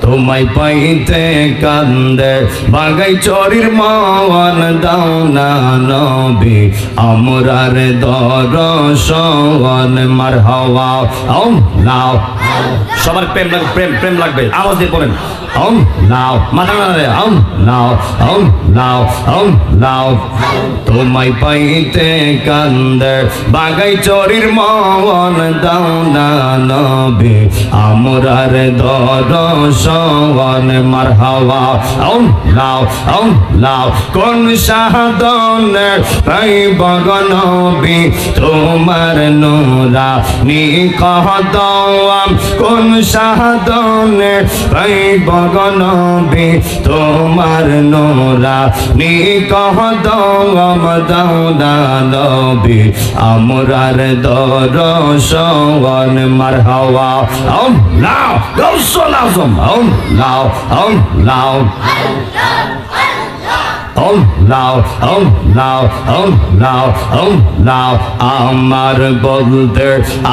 তোমায় পাইতে কান্দে বাগাই চরির মান দাও না নবী আমরার দরশন মারহাবা। সবার প্রেম লাগবে, প্রেম প্রেম লাগবে, আওয়াজ দিয়ে পড়েন। মাথা নাও তোমায় পাইতে কান্দে বাগাই চরির মান দাও না নবী আমরার দরশন মারহাবা। কোন সাধনে পাইব গো নবী তোমার নূরানি কদম, কোন সাধনে পাইব গো নবী তোমার নূরানি কদম দাও না নবী আমরার দরশন মারহাবা। আমার বলতে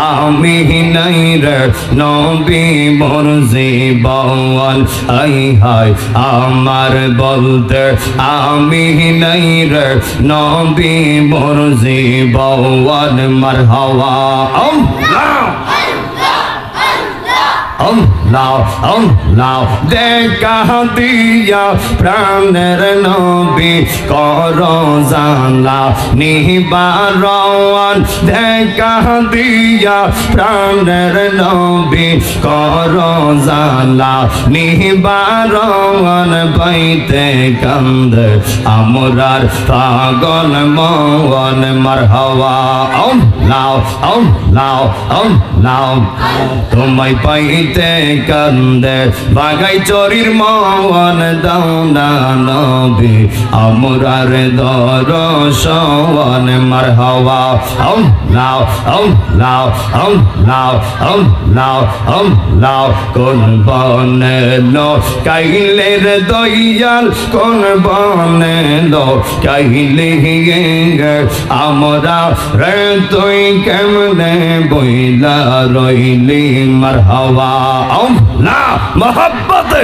আমি নাই রে নবী মোর জীবন, আই হায় আমার বলতে আমি নাই রে নবী মোর জীবন মারহাবা। দেখা দিয়া প্রাণের নবী কর জালা নিবারণ, দেখা দিয়া প্রাণের নবী কর জালা নিবারণ, পাইতে কান্দে আমরার পাগল মন মারহাবা। তোমায় পাইতে কান্দে বাগাই চরির মন দাও না নবী আমরার দরশন মারহাবা। কোন বনে কাইলের দয়াল, কোন বনে কাইলে আমরা রে তুই কেমনে বইলা রইলি মারহাবা। মোহাব্বতে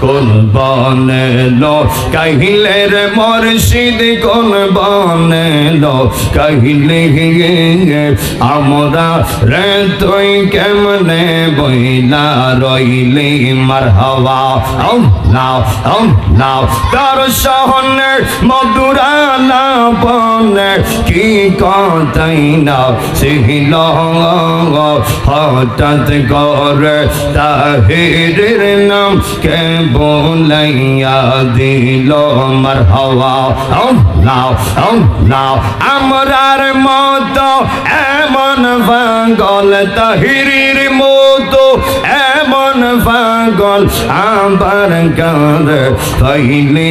কোন বনে কাহিলের মুর্শিদ, কোন বনে কাহিলে আমরা রে তুই কেমনে বইলা রইলি মারহাবা। তার সহনের মধুরালা বনে কি কথাই না ছিল, হঠাৎ করে তাহিরের নাম কে বলাইয়া দিল মারহাবা। আমরার মতো এমন পাগল, তাহিরের মতো এমন পাগল আবার কার পাইলে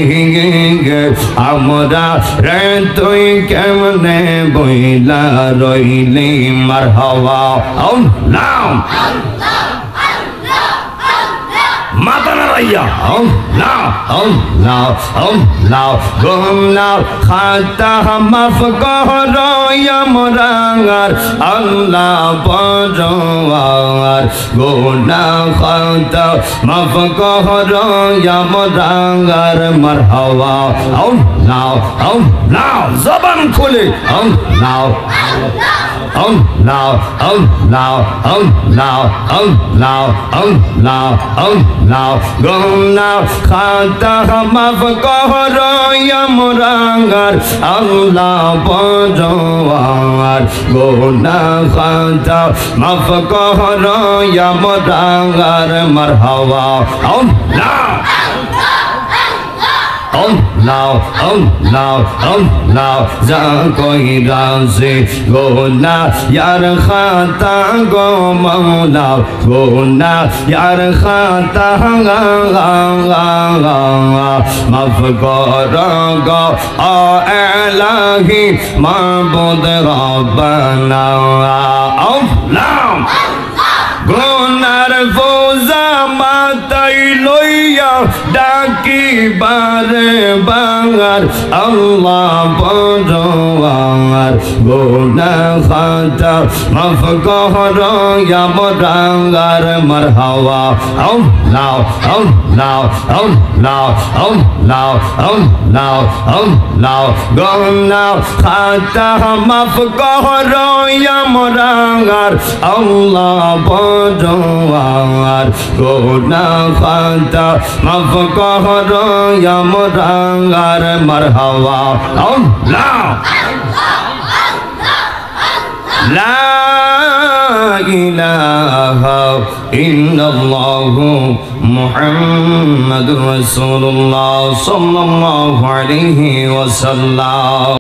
আমরা রে তুই কেমনে বইলা রইলি মারহাবা। মাতা নারাইয়া গুনাহ খাতা মাফ কর আমরার আল্লাহ পরওয়ার, গুনাহ খাতা মাফ কর আমরার মারহাবা। জবান খুলে গুনাহ খাতা মাফ কর আমরার আল্লাহ পরওয়ার, গুনাহ খাতা মাফ কর আমরার মারহাবা। যা কইরা সে গুনাহ ইয়ার খাতা গো মওলা, গুনাহ ইয়ার খাতা মাফ কর গো ইলাহি মাবুদ রব্বানা। গুনার বোঝা মাথায় লইয়া ডাক ডাকি বারে বার আল্লাহ পরওয়ার গুনাহ খাতা মাফ করো ইয়া মোরাঙ্গার মারহাবা আল্লাহ আল্লাহ আল্লাহ আল্লাহ আল্লাহ আল্লাহ গুনাহ খাতা মাফ করো ইয়া মোরাঙ্গার আল্লাহ পরওয়ার গুনাহ খাতা মাফ করো ইয়া মোরাঙ্গার মারহাবা আল্লাহ লা ইলাহা ইল্লাল্লাহু মুহাম্মাদুর রাসূলুল্লাহ সাল্লাল্লাহু আলাইহি ওয়াসাল্লাম।